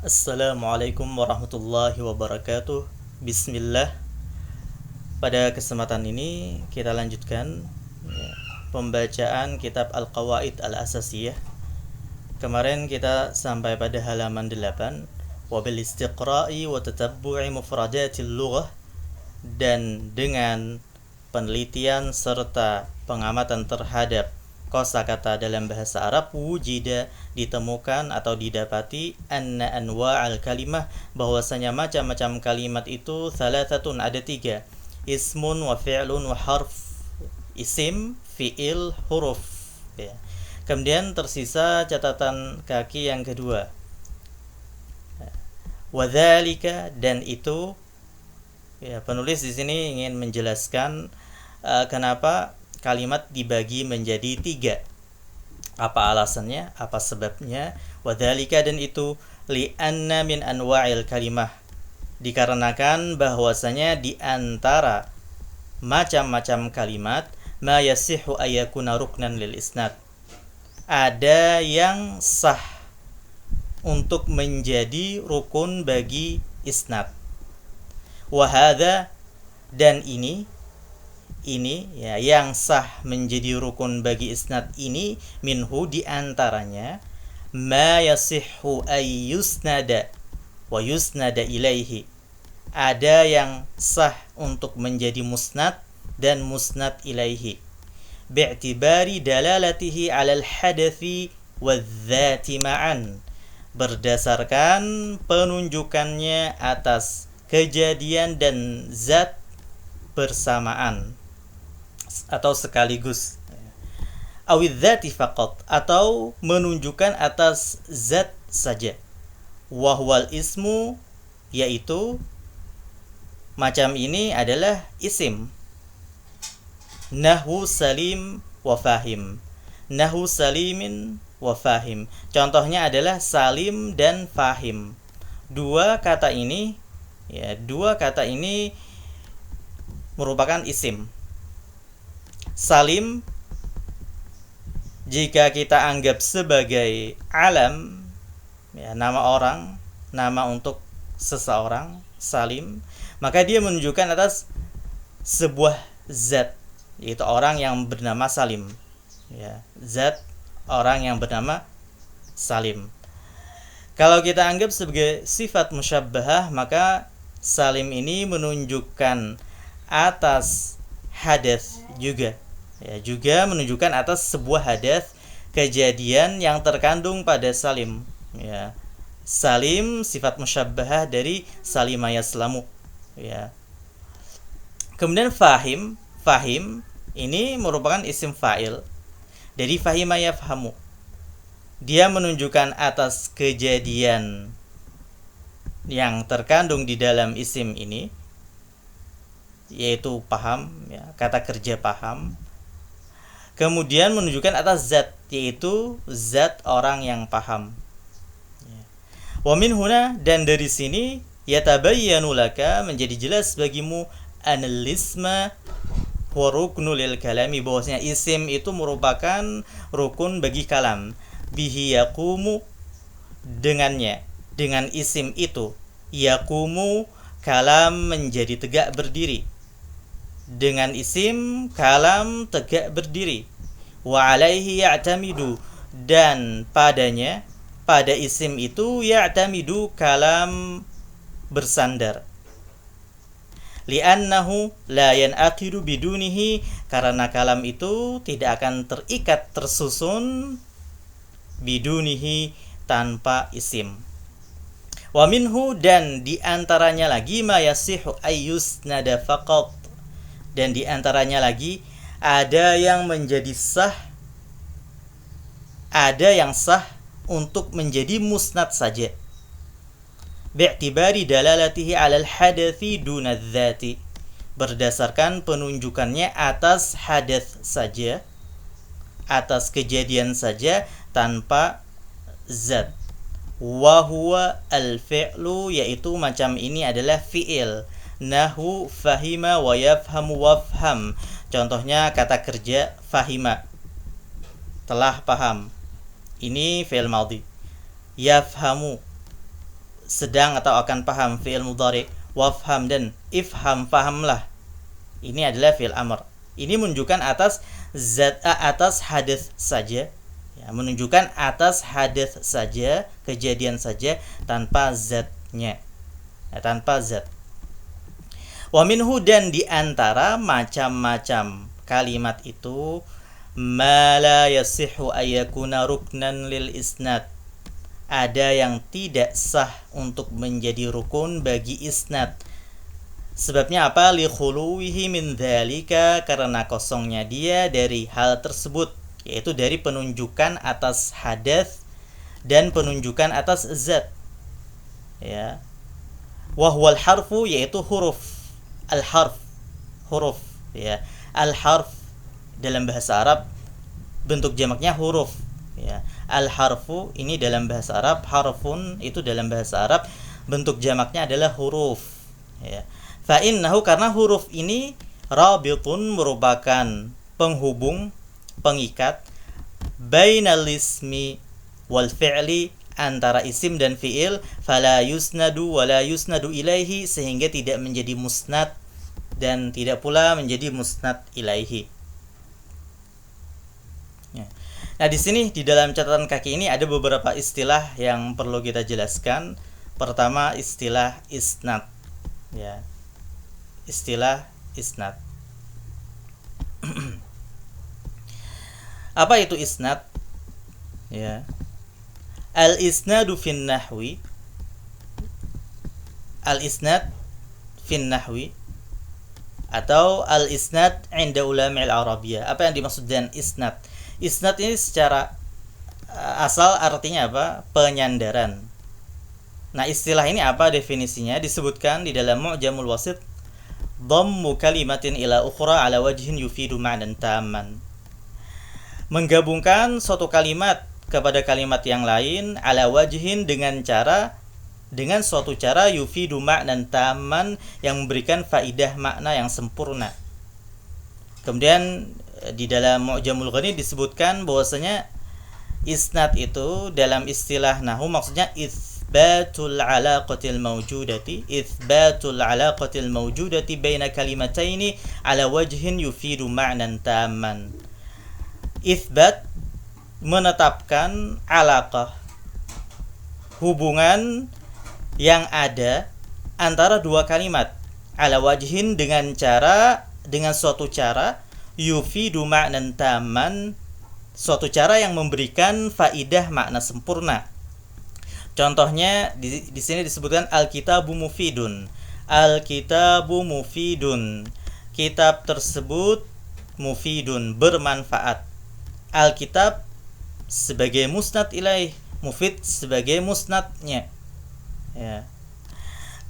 Assalamualaikum warahmatullahi wabarakatuh. Bismillah. Pada kesempatan ini kita lanjutkan pembacaan kitab Al-Qawaid Al-Asasiyah. Kemarin kita sampai pada halaman 8, wabil istiqra'i wa tatabbu'i mufradatil lughah, dan dengan penelitian serta pengamatan terhadap kosakata dalam bahasa Arab, wujida, ditemukan atau didapati, anna anwa'al kalimah, bahwasanya macam-macam kalimat itu thalathatun, ada 3, ismun wa fi'lun wa harf, isim, fi'il, huruf ya. Kemudian tersisa catatan kaki yang kedua, wadzalika, dan itu ya, penulis di sini ingin menjelaskan kenapa kalimat dibagi menjadi 3. Apa alasannya? Apa sebabnya? Wadzalika, dan itu, li'anna min anwa'il kalimah, dikarenakan bahwasanya di antara macam-macam kalimat, ma yasihu ayakuna ruknan lil isnad, ada yang sah untuk menjadi rukun bagi isnad. Wa hadza, dan ini ya, yang sah menjadi rukun bagi isnad ini, minhu, di antaranya, ma yasihhu ay yusnada wa yusnada ilaihi, ada yang sah untuk menjadi musnad dan musnad ilaihi, bi'tibari dalalatihi 'alal hadathi wadh-dhati ma'an, berdasarkan penunjukannya atas kejadian dan zat bersamaan atau sekaligus, awidzati faqat, atau menunjukkan atas zat saja, wahwal ismu, yaitu macam ini adalah isim, nahwu salim wa fahim, nahwu salimin wa fahim, contohnya adalah salim dan fahim. Dua kata ini merupakan isim. Salim jika kita anggap sebagai alam ya, nama orang, nama untuk seseorang, salim, maka dia menunjukkan atas sebuah zat, yaitu orang yang bernama Salim ya, zat orang yang bernama Salim. Kalau kita anggap sebagai sifat musyabbahah, maka Salim ini menunjukkan atas hadas juga ya, juga menunjukkan atas sebuah hadas, kejadian yang terkandung pada Salim ya. Salim sifat musyabbahah dari salima yaslamu ya. Kemudian fahim ini merupakan isim fa'il dari fahima yafhamu, dia menunjukkan atas kejadian yang terkandung di dalam isim ini, yaitu paham ya, kata kerja paham. Kemudian menunjukkan atas zat, yaitu zat orang yang paham ya. Wa min huna, dan dari sini, yatabayyanu laka, menjadi jelas bagimu, anal isma wa ruknu lil kalami, bahwasanya isim itu merupakan rukun bagi kalam, bihi yaqumu, dengannya, dengan isim itu, yaqumu, kalam menjadi tegak berdiri, dengan isim kalam tegak berdiri, wa alaihi ya'tamidu, dan padanya, pada isim itu, ya'tamidu, kalam bersandar, li'annahu la yan'aqidu bidunihi, karena kalam itu tidak akan terikat, tersusun, bidunihi, tanpa isim. Wa minhu, dan diantaranya lagi, ma yasihu ayyusnada faqat, dan diantaranya lagi ada yang menjadi sah, ada yang sah untuk menjadi musnad saja, bi'tibari dalalatihi 'alal hadathi duna dzati, berdasarkan penunjukannya atas hadath saja, atas kejadian saja, tanpa zat. Wa huwa al-fi'lu, yaitu macam ini adalah fi'il, nahu fahima wa yafhamu wafham, contohnya kata kerja fahima, telah paham, ini fi'il madhi. Yafhamu, sedang atau akan paham, fi'il mudhari. Wafham dan ifham, fahamlah. Ini adalah fi'il amr. Ini menunjukkan atas zat, atas hadits saja. Ya, menunjukkan atas hadits saja, kejadian saja tanpa zatnya. Ya, tanpa zat. Wa minhu, dan di antara macam-macam kalimat itu, ma la yasihhu ayyakuna ruknan lil isnad. Ada yang tidak sah untuk menjadi rukun bagi isnad. Sebabnya apa? Li khuluwihi min dzalika, karena kosongnya dia dari hal tersebut, yaitu dari penunjukan atas hadats dan penunjukan atas zat. Ya. Wa huwal harfu, yaitu huruf. Al-harf, huruf, ya. Al-harf dalam bahasa Arab bentuk jamaknya huruf, ya. Al-harfu ini dalam bahasa Arab, harfun itu dalam bahasa Arab bentuk jamaknya adalah huruf, ya. Fa innahu, karena huruf ini rabitun, merupakan penghubung, pengikat, bainal ismi wal fi'li, antara isim dan fi'il, fala yusnadu wala yusnadu ilaihi, sehingga tidak menjadi musnad dan tidak pula menjadi musnad ilaihi. Ya. Nah, di sini di dalam catatan kaki ini ada beberapa istilah yang perlu kita jelaskan. Pertama, istilah isnad. Ya. Istilah isnad. Apa itu isnad? Ya. Al-isnadu fin nahwi. Al-isnad fin nahwi, atau al-isnad 'inda ulama'il Arabiyyah. Apa yang dimaksud dengan isnad? Isnad ini secara asal artinya apa? Penyandaran. Nah, istilah ini apa definisinya? Disebutkan di dalam Mu'jamul Wasit, dhammu kalimatin ila ukhra ala wajhin yufidu ma'nan tamman. Menggabungkan suatu kalimat kepada kalimat yang lain, ala wajhin, dengan suatu cara yufidu ma'nan tamman, yang memberikan faidah makna yang sempurna. Kemudian di dalam Mu'jamul Ghani disebutkan bahwasanya isnad itu dalam istilah nahwu maksudnya itsbatul alaqatil mawjudati baina kalimataini ala wajhin yufidu ma'nan tamman. Itsbat, menetapkan, alaqah, hubungan yang ada antara dua kalimat, ala wajhin, dengan suatu cara, yufidu ma'nan tamman, suatu cara yang memberikan faidah makna sempurna. Contohnya di sini disebutkan al-kitabu mufidun. Al-kitabu mufidun. Kitab tersebut mufidun, bermanfaat. Al-kitab sebagai musnad ilaih, mufid sebagai musnadnya. Ya.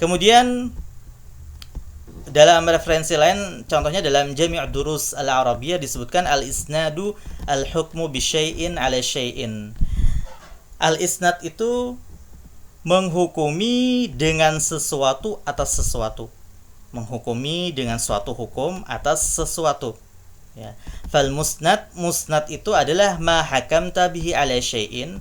Kemudian dalam referensi lain, contohnya dalam Jami' Durus Al-Arabiyyah disebutkan al-isnadu al-hukmu bi syai'in 'ala syai'in. Al-isnad itu menghukumi dengan sesuatu atas sesuatu. Menghukumi dengan suatu hukum atas sesuatu. Ya. Fal musnad itu adalah ma hakamta bihi 'ala syai'in,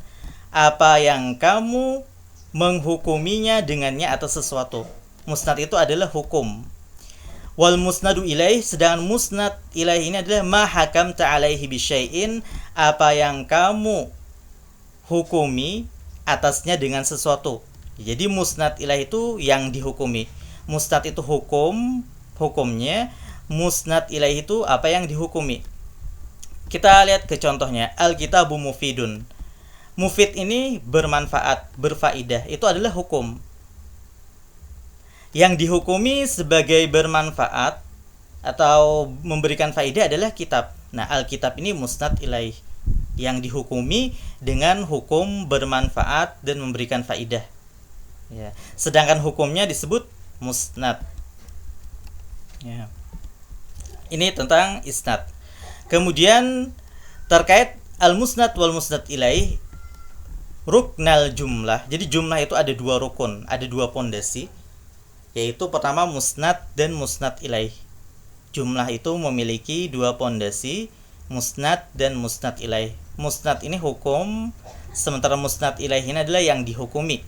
apa yang kamu menghukuminya dengannya atas sesuatu. Musnad itu adalah hukum. Wal musnadu ilaih, sedangkan musnad ilaih ini adalah ma hakamta alaihi bi syai'in, apa yang kamu hukumi atasnya dengan sesuatu. Jadi musnad ilaih itu yang dihukumi. Musnad itu hukumnya. Musnad ilaih itu apa yang dihukumi. Kita lihat ke contohnya. Al-kitabu mufidun. Mufid ini bermanfaat, berfaidah. Itu adalah hukum. Yang dihukumi sebagai bermanfaat atau memberikan faidah adalah kitab. Nah, al-kitab ini musnad ilaih, yang dihukumi dengan hukum bermanfaat dan memberikan faidah. Ya. Sedangkan hukumnya disebut musnad. Ya. Ini tentang isnad. Kemudian terkait al-musnad wal musnad ilaih, ruknal jumlah. Jadi jumlah itu ada dua rukun, ada dua pondasi, yaitu pertama musnad dan musnad ilaih. Jumlah itu memiliki dua pondasi, musnad dan musnad ilaih. Musnad ini hukum, sementara musnad ilaih ini adalah yang dihukumi.